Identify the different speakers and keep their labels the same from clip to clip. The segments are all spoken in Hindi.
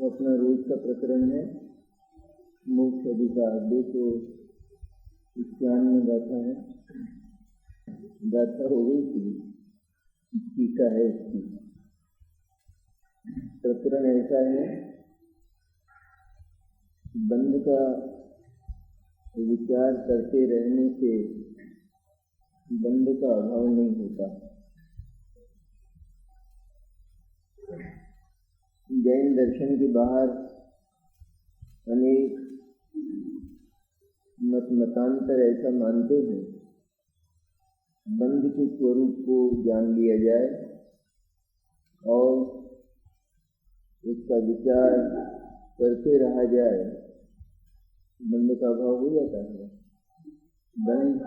Speaker 1: वो अपना रोज का प्रकरण है मोक्ष अधिकार 291 गाथा है। गाथा हो गई थी, टीका है इसकी। प्रकरण ऐसा है, बंध का विचार करते रहने से बंध का अभाव नहीं होता। जैन दर्शन के बाहर अनेक मतांतर ऐसा मानते हैं, बंध के स्वरूप को जान लिया जाए और उसका विचार करते रहा जाए, बंध का अभाव हो जाता है। बंध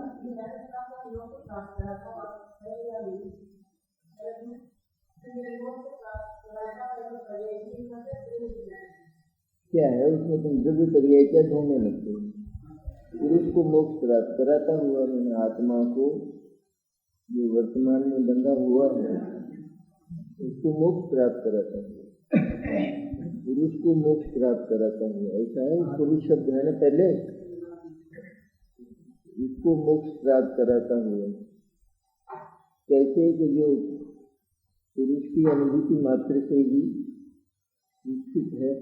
Speaker 1: क्या है, उसमें तुम द्रव्य पर्याय क्या ढूंढने लगते हो? पुरुष को मोक्ष प्राप्त कराता हुआ मैंने आत्मा को जो वर्तमान में बंधा हुआ है उसको मोक्ष प्राप्त कराता हुआ, पुरुष को मोक्ष प्राप्त कराता हुआ, ऐसा है। पुरुष शब्द है ना पहले, इसको मोक्ष प्राप्त कराता हुआ कैसे कि जो पुरुष की अनुभूति मात्र से ही निश्चित है,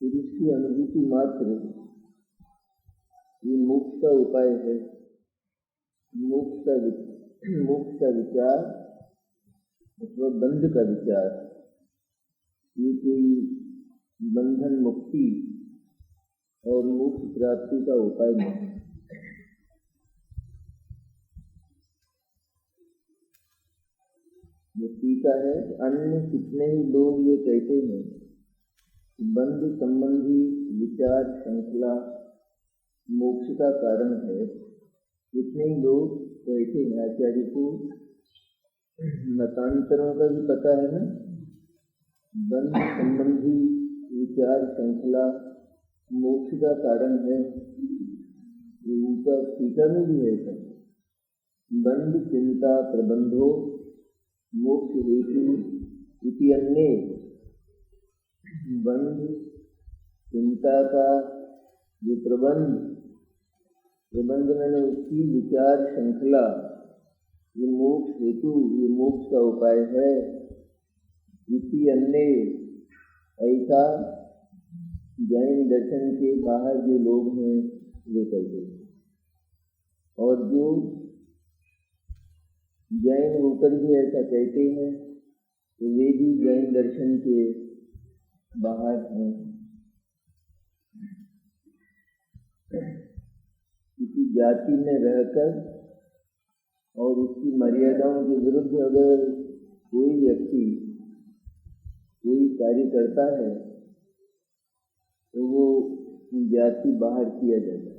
Speaker 1: पुरुष की अनुभूति मात्र ये मोक्ष का उपाय है। मोक्ष का विचार मतलब बंध का विचार, ये कोई बंधन मुक्ति और मोक्ष प्राप्ति का उपाय नहीं। ये टीका है, अन्य कितने ही लोग ये कहते हैं बंध संबंधी विचार श्रृंखला मोक्ष का कारण है। कितने ही लोग कहते हैं, आचार्य को मतांतरों का भी पता है ना, बंध संबंधी विचार श्रृंखला मोक्ष का कारण है। ऊपर टीका में भी है, बंध चिंता प्रबंधो मोक्ष हेतु इति अन्य। बंध चिंता का जो प्रबंध मैंने उसकी विचार श्रृंखला, ये मोक्ष हेतु, ये मोक्ष का उपाय है। इति अन्य, ऐसा जैन दर्शन के बाहर जो लोग हैं वे कहते हैं, और जो जैन होकर भी ऐसा कहते हैं तो वे भी जैन दर्शन के बाहर हैं। किसी जाति में रहकर और उसकी मर्यादाओं के विरुद्ध अगर कोई व्यक्ति कोई कार्य करता है तो वो जाति बाहर किया जाता है।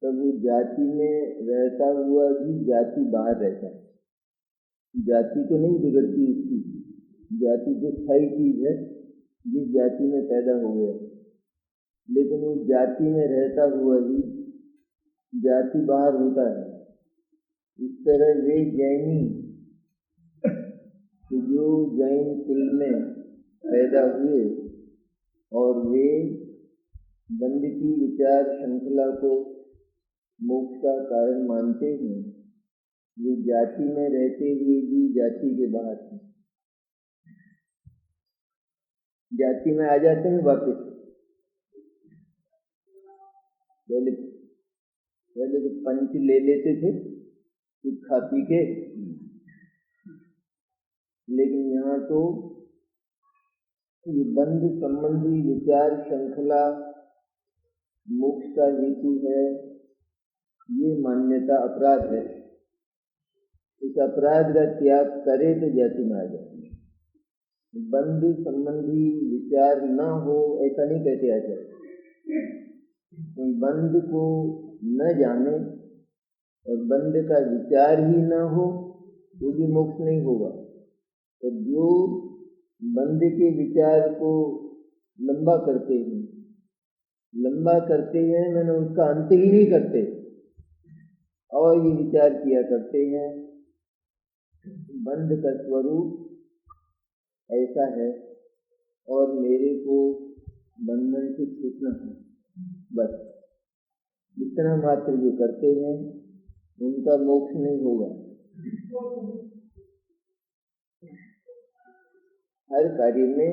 Speaker 1: तब वो जाति में रहता हुआ भी जाति बाहर रहता है। जाति तो नहीं बिगड़ती उसकी, जाति तो स्थायी चीज है, जिस जाति में पैदा हो गया, लेकिन वो जाति में रहता हुआ ही जाति बाहर होता है। इस तरह वे जैनी जो जैन कुल में पैदा हुए और वे बंध की विचार श्रृंखला को मोक्ष का कारण मानते हैं, वे जाति में रहते हुए भी जाति के बाहर हैं। जाति में आ जाते हैं वापस। पहले तो पंच ले लेते थे कुछ खा पी के, लेकिन यहाँ तो ये बंध संबंधी विचार श्रृंखला मोक्ष का हेतु है, ये मान्यता अपराध है। इस अपराध का त्याग करे तो जाति में आ जाए। बंध संबंधी विचार न हो ऐसा नहीं कहते आचार्य। बंध को न जाने और बंध का विचार ही न हो तो भी मोक्ष नहीं होगा। तो जो बंध के विचार को लंबा करते हैं मैंने उसका अंत ही नहीं करते और ये विचार किया करते हैं बंध का स्वरूप ऐसा है और मेरे को बंधन से छूटना है, बस इतना मात्र जो करते हैं उनका मोक्ष नहीं होगा। हर कार्य में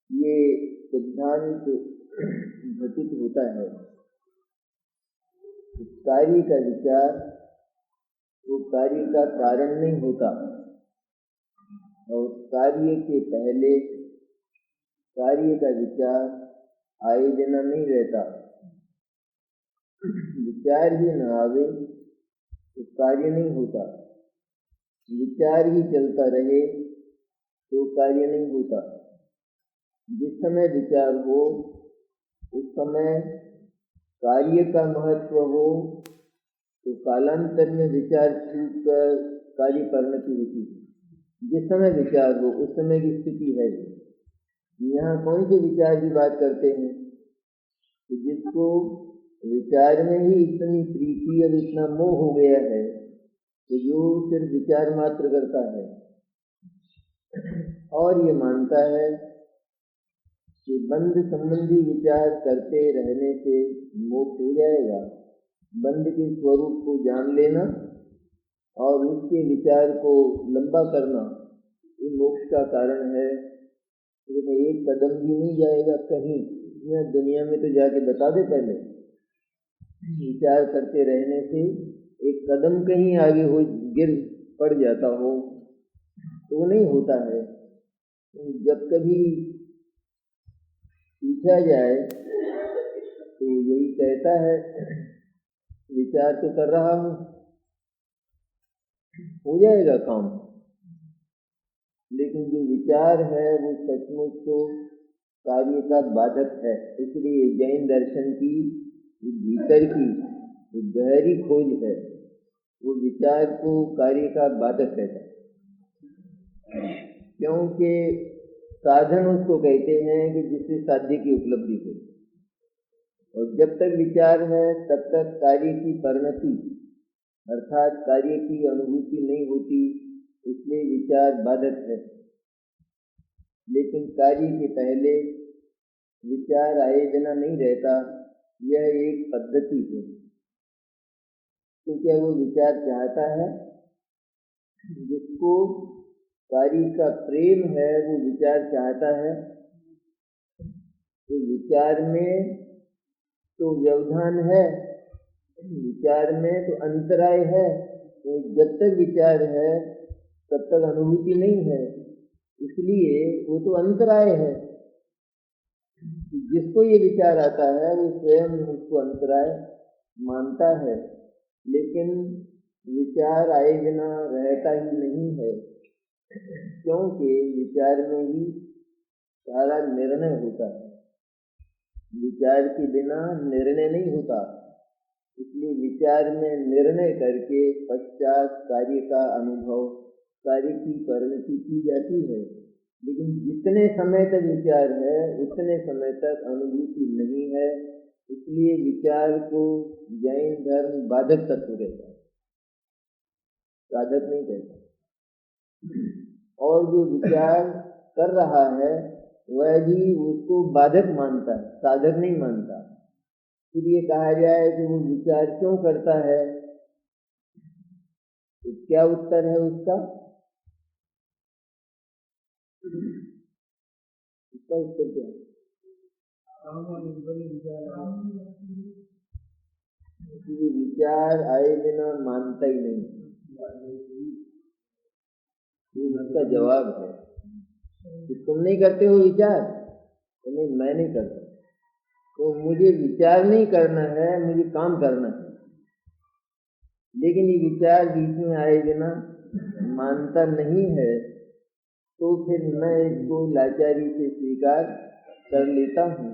Speaker 1: ये सिद्धांत घटित होता है। कार्य का विचार वो कार्य का कारण नहीं होता और कार्य के पहले कार्य का विचार आए बिना नहीं रहता। विचार ही न आवे तो कार्य नहीं होता, विचार ही चलता रहे तो कार्य नहीं होता। जिस समय विचार हो उस समय कार्य का महत्व हो तो कालांतर में विचार छूट कर कार्य परिणति होती है। जिस समय विचार हो उस समय की स्थिति है। यहाँ कौन से विचार की बात करते हैं? तो जिसको विचार में ही इतनी प्रीति और इतना मोह हो गया है कि जो सिर्फ विचार मात्र करता है और ये मानता है कि बंध संबंधी विचार करते रहने से मोक्ष हो जाएगा। बंध के स्वरूप को जान लेना और उसके विचार को लंबा करना ये मोक्ष का कारण है। तो एक कदम भी नहीं जाएगा कहीं। यह दुनिया में तो जाके बता दे पहले, विचार करते रहने से एक कदम कहीं आगे हो गिर पड़ जाता हो तो नहीं होता है। जब कभी पूछा जाए तो यही कहता है विचार तो कर रहा हूँ, हो जाएगा काम। लेकिन जो विचार है वो सचमुच तो कार्य का बाधक है। इसलिए जैन दर्शन की भीतर की जो गहरी खोज है वो विचार को कार्य का बाधक कहता है, क्योंकि साधन उसको कहते हैं कि जिससे साध्य की उपलब्धि हो। और जब तक विचार है तब तक कार्य की परिणति अर्थात कार्य की अनुभूति नहीं होती, इसलिए विचार बाधक है। लेकिन कार्य के पहले विचार आए बिना नहीं रहता, यह एक पद्धति है। तो क्या वो विचार चाहता है? जिसको कार्य का प्रेम है वो विचार चाहता है। तो विचार में तो व्यवधान है, विचार में तो अंतराय है। तो जब तक विचार है तब तक अनुभूति नहीं है, इसलिए वो तो अंतराय है। जिसको ये विचार आता है वो स्वयं उसको अंतराय मानता है, लेकिन विचार आए बिना रहता ही नहीं है, क्योंकि विचार में ही सारा निर्णय होता है। विचार के बिना निर्णय नहीं होता, इसलिए विचार में निर्णय करके पश्चात कार्य का अनुभव, कार्य की परिणति की जाती है। लेकिन जितने समय तक विचार है उतने समय तक अनुभूति नहीं है, इसलिए विचार को जैन धर्म बाधक तत्व कहता है, साधक नहीं कहता। और जो विचार कर रहा है वह भी उसको बाधक मानता है, साधक नहीं मानता। फिर ये कहा जाए कि वो विचार क्यों करता है, तो क्या उत्तर है उसका? उसका उत्तर क्या है? विचार आए बिना मानता ही नहीं, ये उसका जवाब है कि तुम नहीं करते हो विचार, तो नहीं मैं नहीं करता, तो मुझे विचार नहीं करना है, मुझे काम करना है। लेकिन ये विचार बीच में आए बिना मानता नहीं है, तो फिर मैं इसको लाचारी से स्वीकार कर लेता हूँ।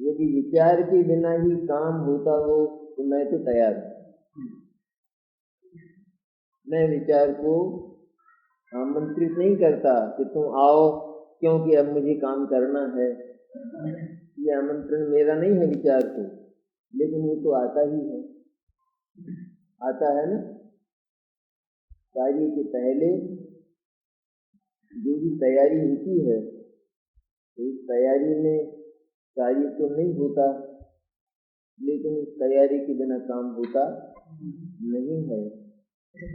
Speaker 1: यदि विचार के बिना ही काम होता हो तो मैं तो तैयार हूँ। मैं विचार को आमंत्रित नहीं करता कि तुम आओ क्योंकि अब मुझे काम करना है। ये आमंत्रण मेरा नहीं है विचार को, लेकिन वो तो आता ही है, आता है ना। कार्य के पहले जो तैयारी होती है, इस तैयारी में कार्य तो नहीं होता, लेकिन इस तैयारी के बिना काम होता नहीं है।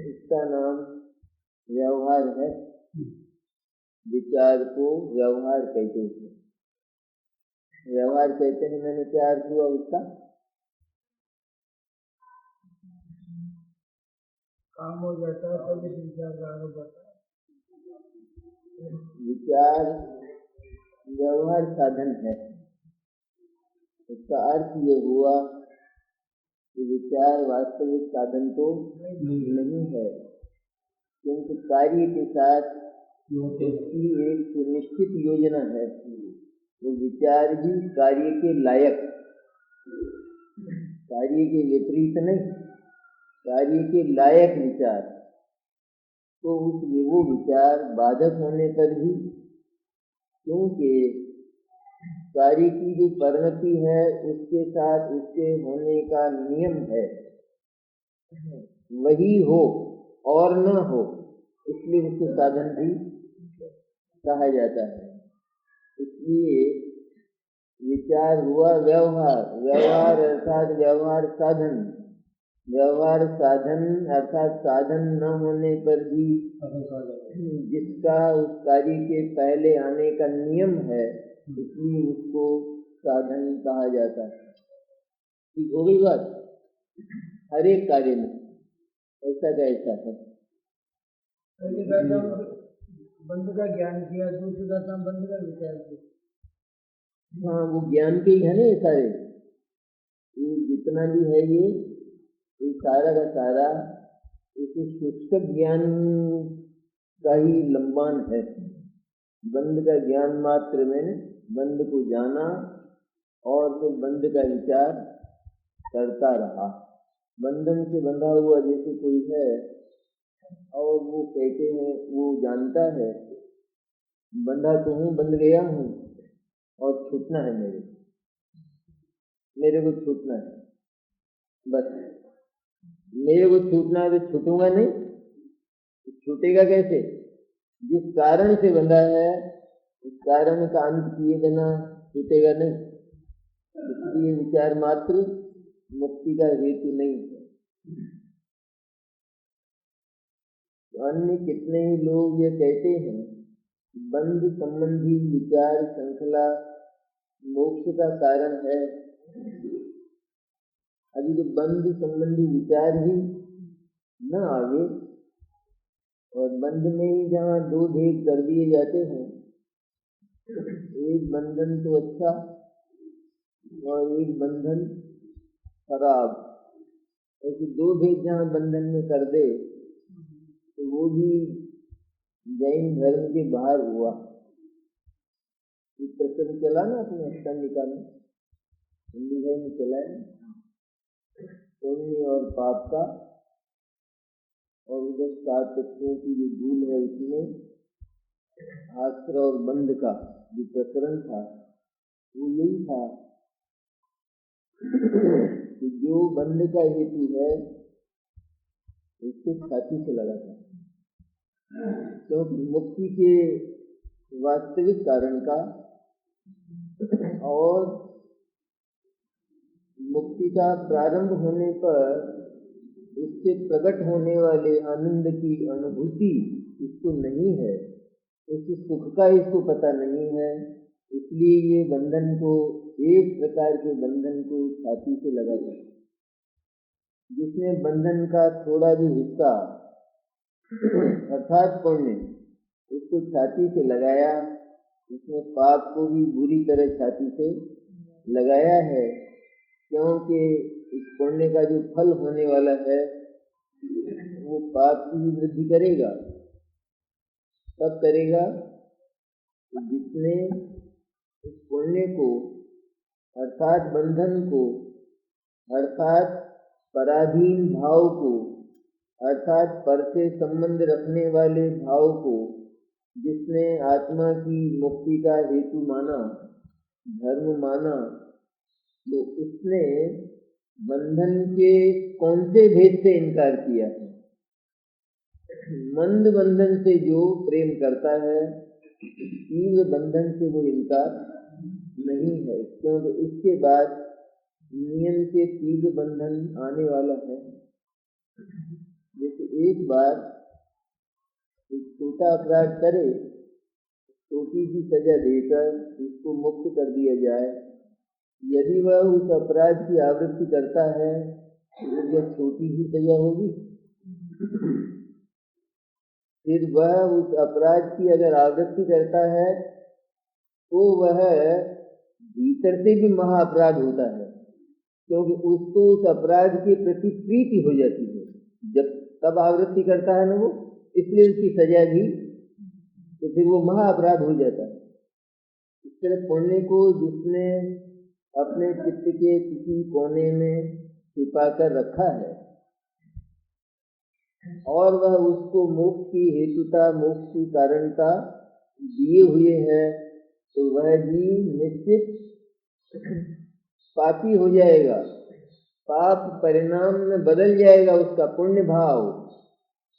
Speaker 1: इसका नाम व्यवहार है। विचार को व्यवहार कहते हैं। व्यवहार कहते हैं, मैंने क्या अर्थ हुआ उसका?
Speaker 2: काम हो जाता है तभी विचार लागू होता है।
Speaker 1: विचार व्यवहार साधन है। इसका अर्थ ये हुआ कि विचार वास्तविक साधन तो नहीं है, क्योंकि कार्य के साथ उसकी एक सुनिश्चित योजना है। वो विचार भी कार्य के लायक, कार्य के विपरीत नहीं, कार्य के लायक विचार। तो वो विचार बाधक होने पर भी, क्योंकि कार्य की जो परिणति है उसके साथ उसके होने का नियम है, वही हो और न हो, इसलिए उसको साधन भी कहा जाता है। इसलिए विचार हुआ व्यवहार, व्यवहार अर्थात व्यवहार साधन, व्यवहार साधन अर्थात साधन न होने पर भी जिसका उस कार्य के पहले आने का नियम है, इसलिए उसको साधन कहा जाता है। ठीक हो गई बात? हर एक कार्य में ऐसा का ऐसा है।
Speaker 2: बंध का ज्ञान किया, दूसरा काम बंध का विचार किया।
Speaker 1: हाँ, वो ज्ञान के ही है ना ये सारे, ये जितना भी है ये सारा का सारा इस सूक्ष्म ज्ञान का ही लंबान है। बंध का ज्ञान मात्र में बंध को जाना और फिर बंध का विचार करता रहा। बंधन से बंधा हुआ जैसे कोई है और वो कहते हैं, वो जानता है बंधा तो हूँ, बंध गया हूँ और छूटना है, मेरे को छूटना है, बस मेरे को छूटना है। तो छूटूंगा नहीं, छूटेगा कैसे? जिस कारण से बंधा है उस कारण का अंत किए बिना छूटेगा नहीं। इसलिए विचार मात्र मुक्ति का हेतु नहीं है। अन्य कितने ही लोग ये कहते हैं बंध संबंधी विचार श्रृंखला मोक्ष का कारण है। अभी तो बंध संबंधी विचार ही न आगे और बंध में ही जहाँ दो भेद कर दिए जाते हैं, एक बंधन तो अच्छा और एक बंधन खराब, ऐसे दो भेद जहाँ बंधन में कर दे तो वो भी जैन धर्म के बाहर हुआ। प्रश्न चला ना अपने अष्टांगिका में, हिंदी भाई में चला है, पुण्य और पाप का, और उधर 7 तत्वों की जो धूल है उसमें आश्रय और बंध का जो प्रकरण था वो यही था कि जो बंध का हेतु है उसको छाती से लगा था, क्योंकि मुक्ति के वास्तविक कारण का और मुक्ति का प्रारंभ होने पर उससे प्रकट होने वाले आनंद की अनुभूति इसको नहीं है, उस सुख का इसको पता नहीं है। इसलिए ये बंधन को, एक प्रकार के बंधन को छाती से लगा था। जिसने बंधन का थोड़ा भी हिस्सा अर्थात पुण्य उसको छाती से लगाया, उसने पाप को भी बुरी तरह छाती से लगाया है, क्योंकि इस पुण्य का जो फल होने वाला है वो पाप की भी वृद्धि करेगा। तब करेगा तो जिसने इस पुण्य को अर्थात बंधन को अर्थात पराधीन भाव को अर्थात पर से संबंध रखने वाले भाव को जिसने आत्मा की मुक्ति का हेतु माना, धर्म माना, तो उसने बंधन के कौन से भेद से इनकार किया है? मंद बंधन से जो प्रेम करता है तीव्र बंधन से वो इनकार नहीं है, क्योंकि इसके बाद नियम से तीव्र बंधन आने वाला है। जैसे एक बार एक छोटा अपराध करे, छोटी सी सजा देकर उसको मुक्त कर दिया जाए, यदि वह उस अपराध की आवृत्ति करता है तो यह छोटी ही सजा होगी। फिर वह उस अपराध की अगर आवृत्ति करता है तो वह भीतर से भी महाअपराध होता है, क्योंकि उसको उस अपराध के प्रति प्रीति हो जाती है जब तब आवृत्ति करता है ना वो, इसलिए उसकी सजा भी, तो फिर वो महाअपराध हो जाता है। इस तरह पुण्य को जिसने अपने चित्त के किसी कोने में छिपा कर रखा है और वह उसको मोक्ष की हेतुता, मोक्ष की कारणता दिए हुए है, तो वह भी निश्चित पापी हो जाएगा। पाप परिणाम में बदल जाएगा उसका पुण्य भाव,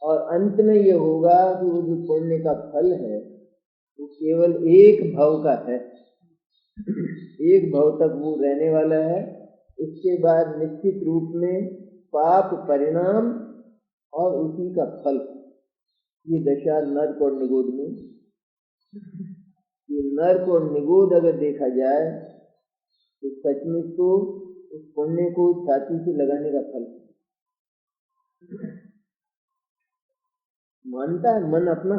Speaker 1: और अंत में ये होगा कि वो जो पुण्य का फल है वो केवल एक भव का है, एक भव तक वो रहने वाला है। इसके बाद निश्चित रूप में पाप परिणाम और उसी का फल, ये दशा नर्क और निगोद में। ये नर्क और निगोद अगर देखा जाए तो सचमुच तो उस पुण्य को छाती से लगाने का फल मानता है मन, अपना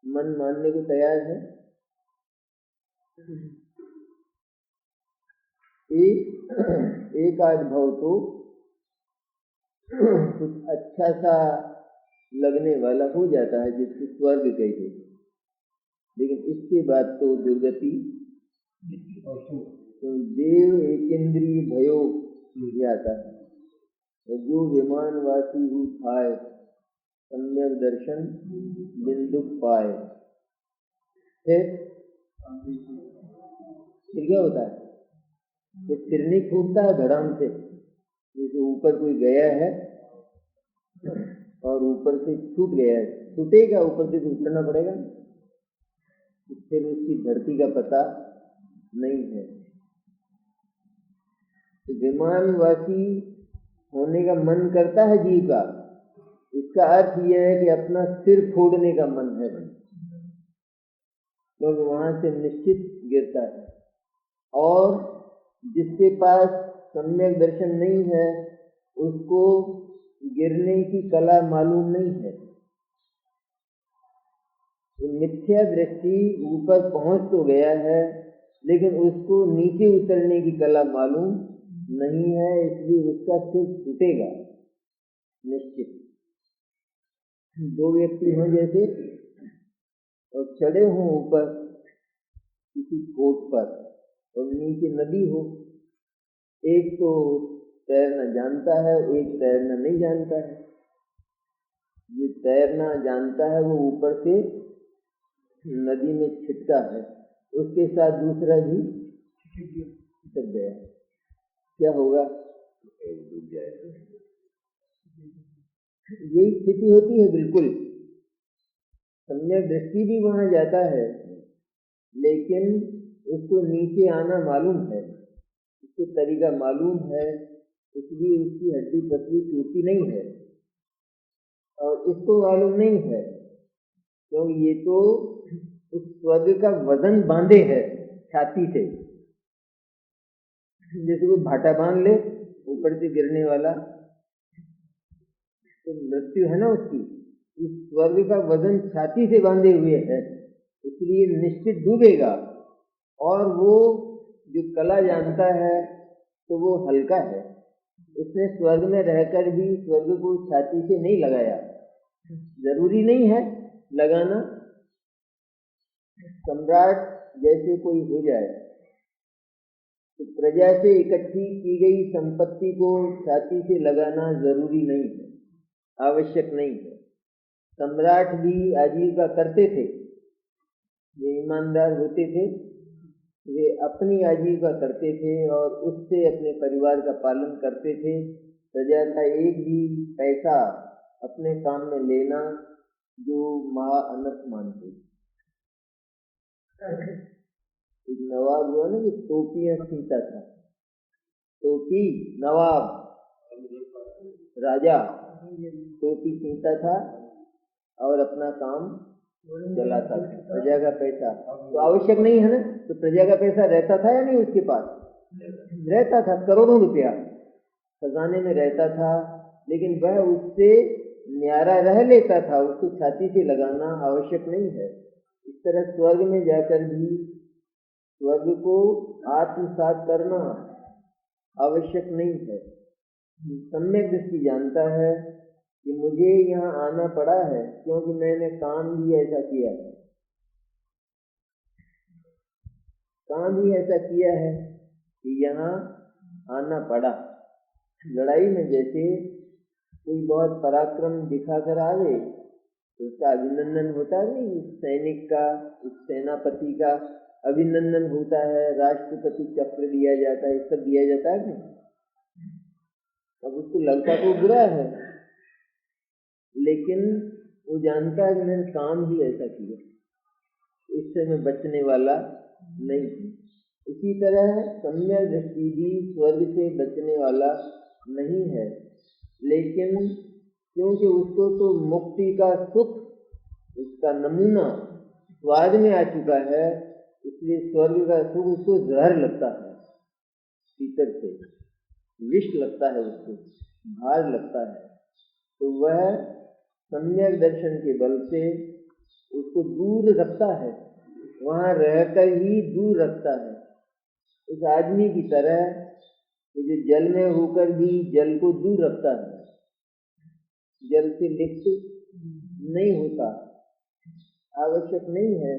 Speaker 1: मन मानने को तैयार है। एक आध भाव तो कुछ अच्छा सा लगने वाला हो जाता है जिसको स्वर्ग कहते, लेकिन इसके बाद तो दुर्गति। तो देव एकेंद्रीय भयो आता है, और जो विमानवासी हु खाए सम्यक दर्शन बिंदु पाए। फिर क्या होता है, तो सिर नहीं फूटता है धड़ाम से, जैसे ऊपर कोई गया है और ऊपर से छूट गया है, छूटेगा ऊपर से तो उतरना पड़ेगा, फिर उसकी धरती का पता नहीं है। तो विमानवासी होने का मन करता है जीव का, इसका अर्थ यह है कि अपना सिर फोड़ने का मन है, क्योंकि वहां से निश्चित गिरता है। और जिसके पास सम्यक दर्शन नहीं है उसको गिरने की कला मालूम नहीं है। तो मिथ्या दृष्टि ऊपर पहुंच तो गया है, लेकिन उसको नीचे उतरने की कला मालूम नहीं है, इसलिए उसका सिर फूटेगा निश्चित। दो व्यक्ति हों जैसे और चढ़े हों ऊपर किसी कोट पर और नीचे नदी हो, एक तो तैरना जानता है, एक तैरना नहीं जानता है। जो तैरना जानता है वो ऊपर से नदी में छिटका है, उसके साथ दूसरा भी छिटक गया, क्या होगा, डूब जाएगा। यही स्थिति होती है बिल्कुल। सम्यक दृष्टि भी वहां जाता है, लेकिन उसको नीचे आना मालूम है, उसको तरीका मालूम है, इसलिए उसकी हड्डी पतली टूटती नहीं है। और इसको मालूम नहीं है क्योंकि ये तो उस स्वर्ग का वजन बांधे है छाती से, जैसे कोई भाटा बांध ले ऊपर से गिरने वाला, तो मृत्यु है ना उसकी। इस स्वर्ग का वजन छाती से बांधे हुए है, इसलिए निश्चित डूबेगा। और वो जो कला जानता है तो वो हल्का है, उसने स्वर्ग में रहकर भी स्वर्ग को छाती से नहीं लगाया, जरूरी नहीं है लगाना। सम्राट जैसे कोई हो जाए तो प्रजा से इकट्ठी की गई संपत्ति को छाती से लगाना जरूरी नहीं है, आवश्यक नहीं है। सम्राट भी आजीविका करते थे, ये ईमानदार होते थे, वे अपनी आजीविका करते थे और उससे अपने परिवार का पालन करते थे। प्रजा का एक भी पैसा अपने काम में लेना जो महा अनर्थ मानते। एक नवाब हुआ ना, कि टोपियां सीता था, टोपी नवाब राजा टोपी सीता था और अपना काम चलाता था, प्रजा का पैसा तो आवश्यक नहीं है ना, तो प्रजा का पैसा रहता था या नहीं उसके पास? रहता था, करोड़ों रुपया खजाने में रहता था, लेकिन वह उससे न्यारा रह लेता था, उसको छाती से लगाना आवश्यक नहीं है। इस तरह स्वर्ग में जाकर भी स्वर्ग को आत्मसात करना आवश्यक नहीं है। सम्यक दृष्टि जानता है कि मुझे यहाँ आना पड़ा है क्योंकि मैंने काम भी ऐसा किया है, काम ही ऐसा किया है कि यहाँ आना पड़ा। लड़ाई में जैसे कोई बहुत पराक्रम दिखाकर आवे तो उसका अभिनंदन होता है, नहीं उस सैनिक का, उस सेनापति का अभिनंदन होता है, राष्ट्रपति चक्र दिया जाता है, सब दिया जाता है नहीं। अब उसको लगता तो बुरा है, लेकिन वो जानता है कि मैंने काम ही ऐसा किया, इससे मैं बचने वाला नहीं हूँ। इसी तरह सम्यक दृष्टि भी स्वर्ग से बचने वाला नहीं है, लेकिन क्योंकि उसको तो मुक्ति का सुख, उसका नमूना स्वाद में आ चुका है, इसलिए स्वर्ग का सुख उसको जहर लगता है, भीतर से विष लगता है, उसको भार लगता है। तो वह सम्यक दर्शन के बल से उसको दूर रखता है, वहां रहकर ही दूर रखता है। उस आदमी की तरह जो जल में होकर भी जल को दूर रखता है, जल से लिप्त नहीं होता, आवश्यक नहीं है।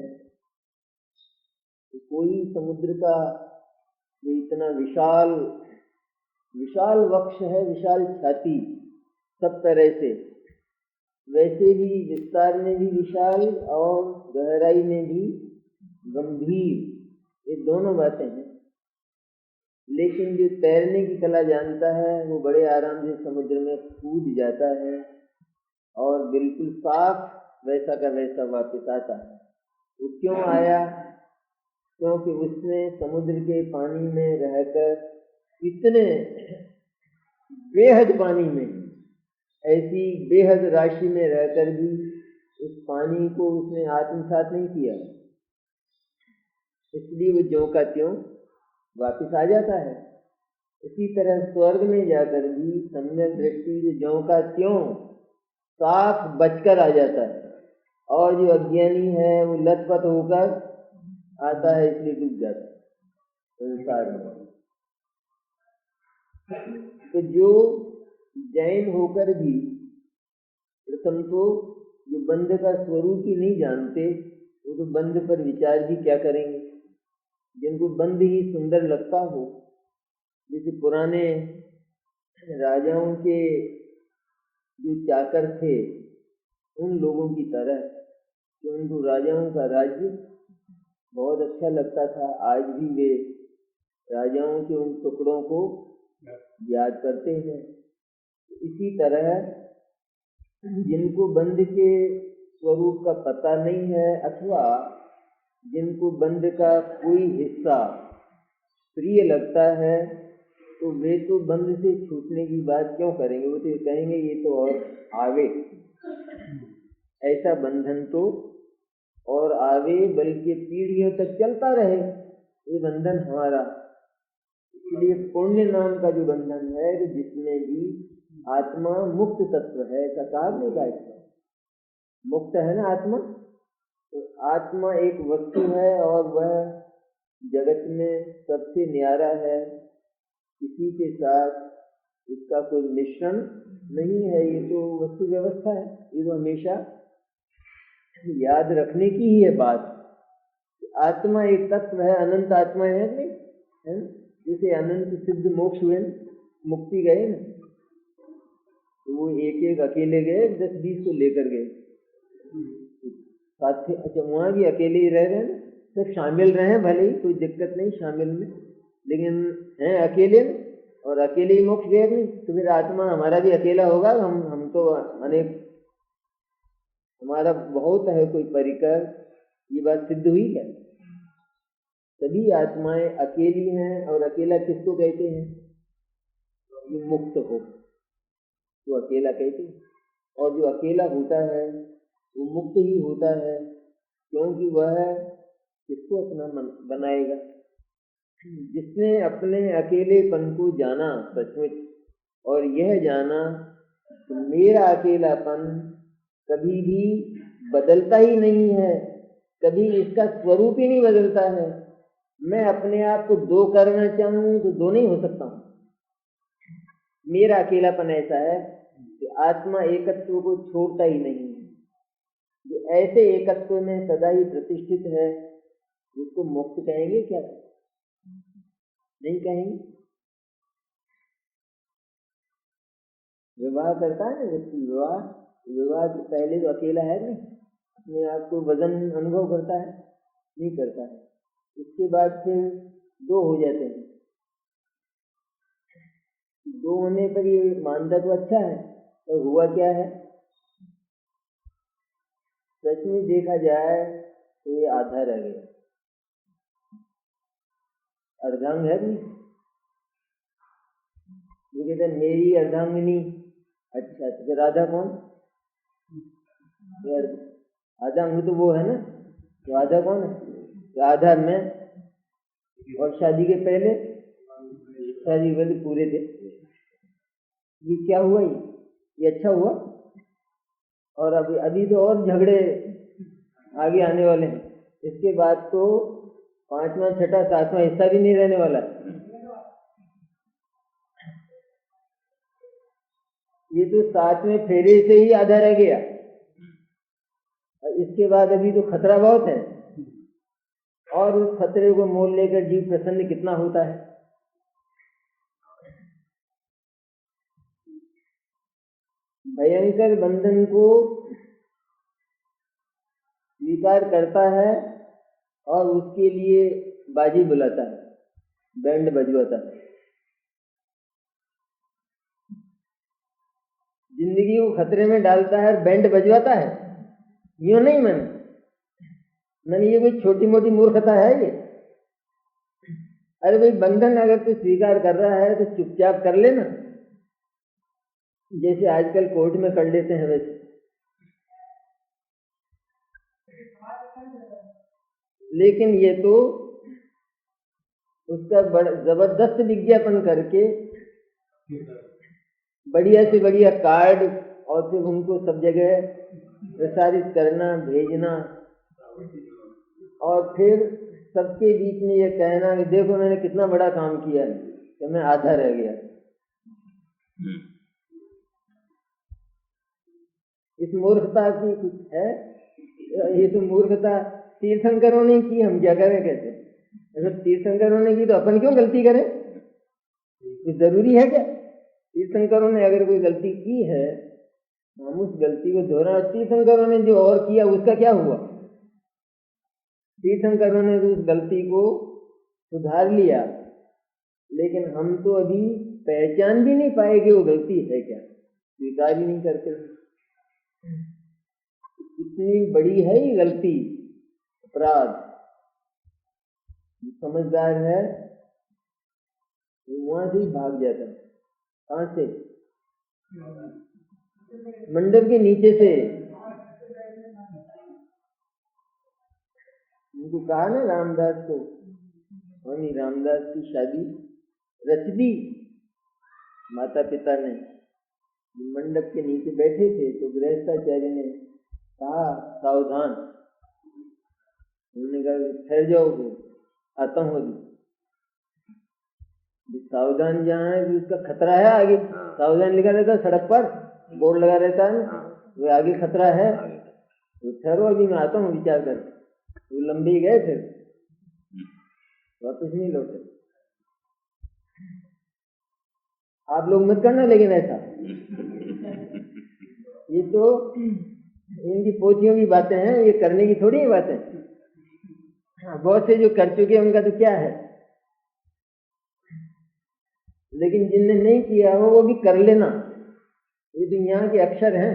Speaker 1: कोई समुद्र का जो इतना विशाल विशाल वक्ष है, विशाल छाती सब तरह से, वैसे भी विस्तार में भी विशाल और गहराई में भी गंभीर, ये दोनों बातें हैं। लेकिन जो तैरने की कला जानता है वो बड़े आराम से समुद्र में कूद जाता है और बिल्कुल साफ वैसा का वैसा वापस आता है। वो क्यों आया? क्योंकि उसने समुद्र के पानी में रहकर इतने बेहद पानी में, ऐसी बेहद राशि में रहकर भी उस पानी को उसने आत्मसात नहीं किया, इसलिए वो ज्यों का त्यों वापिस आ जाता है। इसी तरह स्वर्ग में जाकर भी सम्यक दृष्टि ज्यों का त्यों साफ बचकर आ जाता है, और जो अज्ञानी है वो लथपथ होकर आता है, इसलिए डूब जाता है संसार में। तो जो जैन होकर भी प्रथम तो जो बंध का स्वरूप ही नहीं जानते, वो तो बंध पर विचार भी क्या करेंगे। जिनको बंध ही सुंदर लगता हो, जैसे पुराने राजाओं के जो चाकर थे उन लोगों की तरह, कि उनको राजाओं का राज्य बहुत अच्छा लगता था, आज भी वे राजाओं के उन टुकड़ों को याद करते हैं। इसी तरह जिनको बंध के स्वरूप का पता नहीं है, अथवा जिनको बंध का कोई हिस्सा प्रिय लगता है, तो वे तो बंध से छूटने की बात क्यों करेंगे, वो तो कहेंगे ये तो और आवे, ऐसा बंधन तो और आवे, बल्कि पीढ़ियों तक चलता रहे ये बंधन हमारा। इसलिए पुण्य नाम का जो बंधन है, जिसमें भी आत्मा मुक्त तत्व है, ऐसा कहा नहीं का, मुक्त है ना आत्मा। तो आत्मा एक वस्तु है और वह जगत में सबसे न्यारा है, किसी के साथ इसका कोई मिश्रण नहीं है, ये तो वस्तु व्यवस्था है। ये तो हमेशा याद रखने की ही है बात। आत्मा एक तत्व है, अनंत आत्मा है नहीं है, जैसे अनंत सिद्ध मोक्ष हुए, मुक्ति गए ना, तो वो एक एक अकेले गए, 10-20 को लेकर गए साथ। अच्छा, वहां भी अकेले ही रह रहे हैं, सब शामिल रहे, भले ही कोई दिक्कत नहीं शामिल में, लेकिन हैं अकेले में, और अकेले ही मोक्ष गए नहीं, तो फिर आत्मा हमारा भी अकेला होगा। हम तो अनेक, हमारा बहुत है कोई परिकर, ये बात सिद्ध हुई क्या? सभी आत्माएं अकेली हैं, और अकेला किसको कहते हैं? जो मुक्त हो तो अकेला कहते हैं। और जो अकेला होता है वो मुक्त ही होता है, क्योंकि वह किसको अपना बनाएगा? जिसने अपने अकेलेपन को जाना सचमुच, और यह जाना कि मेरा अकेलापन कभी भी बदलता ही नहीं है, कभी इसका स्वरूप ही नहीं बदलता है। मैं अपने आप को दो करना चाहूं तो दो नहीं हो सकता हूं। मेरा अकेलापन ऐसा है कि आत्मा एकत्व को छोड़ता ही नहीं है। जो ऐसे एकत्व में सदा ही प्रतिष्ठित है उसको मुक्त कहेंगे क्या? नहीं कहेंगे। विवाह करता है ना व्यक्ति, विवाह से पहले तो अकेला है नहीं, अपने आप को वजन अनुभव करता है? नहीं करता है। उसके बाद फिर दो हो जाते हैं। दो होने पर ये मानता तो अच्छा है, और हुआ क्या है? सच में देखा जाए तो ये आधा रह गया। अर्धांग है भी, ये कहते मेरी अर्धांगिनी। अच्छा, तो राधा कौन? आधा अंग तो वो है ना, तो आधा कौन है? तो आधा मैं, और शादी के पहले पूरे थे। ये क्या हुआ? ये अच्छा हुआ? और अभी तो और झगड़े आगे आने वाले हैं। इसके बाद तो पांचवा छठा सातवां हिस्सा भी नहीं रहने वाला। ये तो सातवें फेरे से ही आधा रह गया। इसके बाद अभी तो खतरा बहुत है, और उस खतरे को मोल लेकर जीव प्रसन्न कितना होता है। भयंकर बंधन को स्वीकार करता है और उसके लिए बाजी बुलाता है, बैंड बजवाता है। जिंदगी को खतरे में डालता है, बैंड बजवाता है। यूं नहीं मैंने ये कोई छोटी मोटी मूर्खता है ये? अरे भाई, बंधन अगर तू स्वीकार कर रहा है तो चुपचाप कर लेना, जैसे आजकल कोर्ट में कर लेते हैं वैसे। लेकिन ये तो उसका जबरदस्त विज्ञापन करके बढ़िया से बढ़िया कार्ड, और फिर उनको सब जगह प्रसारित करना, भेजना, और फिर सबके बीच में ये कहना कि देखो मैंने कितना बड़ा काम किया है, कि मैं आधा रह गया। इस मूर्खता की कुछ है? ये तो मूर्खता तीर्थंकरों ने की, हम क्या करें? कैसे? अगर तीर्थंकरों ने की तो अपन क्यों गलती करें? ये जरूरी है क्या? तीर्थंकरों ने अगर कोई गलती की है, हम उस गलती को दोहरा। तीर्थंकरों ने जो और किया उसका क्या हुआ? तीर्थंकरों ने उस गलती को सुधार लिया, लेकिन हम तो अभी पहचान भी नहीं पाए कि वो गलती है क्या, स्वीकार ही नहीं करते। इतनी बड़ी है ये गलती, अपराध। समझदार है वहां से ही भाग जाता है। कहां से? मंडप के नीचे से। उनको कहा ना रामदास को, स्वामी रामदास की शादी रच दी माता पिता ने। मंडप के नीचे बैठे थे तो गृहस्थाचार्य ने कहा सावधान। उन्होंने कहा ठहर जाओगे, आता हूँ अभी। सावधान जहाँ है उसका खतरा है आगे। सावधान लिखा रहता है सड़क पर, बोर्ड लगा रहता है ना, वो आगे खतरा है, तो ठहरो अभी मैं आता हूँ विचार कर। वो लंबे गए, फिर वापस नहीं लौटे। आप लोग मत करना लेकिन ऐसा। ये तो इनकी पोथियों की बातें हैं, ये करने की थोड़ी ही बातें। बहुत से जो कर चुके उनका तो क्या है, लेकिन जिनने नहीं किया हो वो भी कर लेना। ये दुनिया के अक्षर हैं।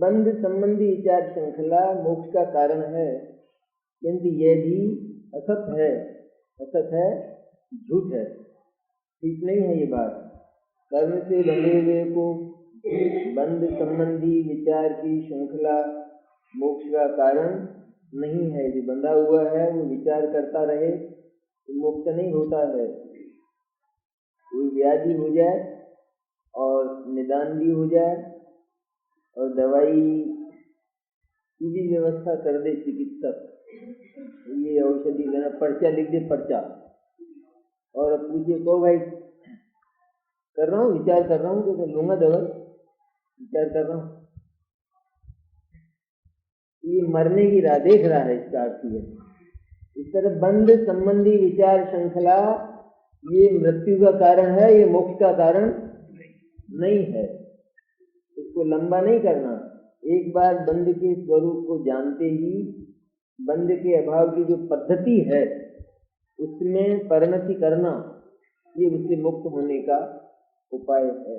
Speaker 1: बंध संबंधी विचार श्रृंखला मोक्ष का कारण है, किंतु यह भी असत है, झूठ है, ठीक नहीं है ये बात। कर्म से बंधे हुए को बंध संबंधी विचार की श्रृंखला मोक्ष का कारण नहीं है। जो बंधा हुआ है वो विचार करता रहे तो मोक्ष नहीं होता है। कोई व्याधि हो जाए और निदान भी हो जाए और दवाई की भी व्यवस्था कर दे चिकित्सक, ये औषधि लेना, पर्चा लिख दे, पर्चा, और अब पूछे को भाई कर रहा हूँ, विचार कर रहा हूँ, तो लूंगा दवाई, विचार कर रहा हूँ, ये मरने की राह देख रहा है, इसका अर्थ है। इस तरह बंध संबंधी विचार श्रृंखला ये मृत्यु का कारण है, ये मोक्ष का कारण नहीं है। इसको लंबा नहीं करना। एक बार बंध के स्वरूप को जानते ही बंध के अभाव की जो पद्धति है उसमें परिणति करना, ये उससे मुक्त होने का उपाय है।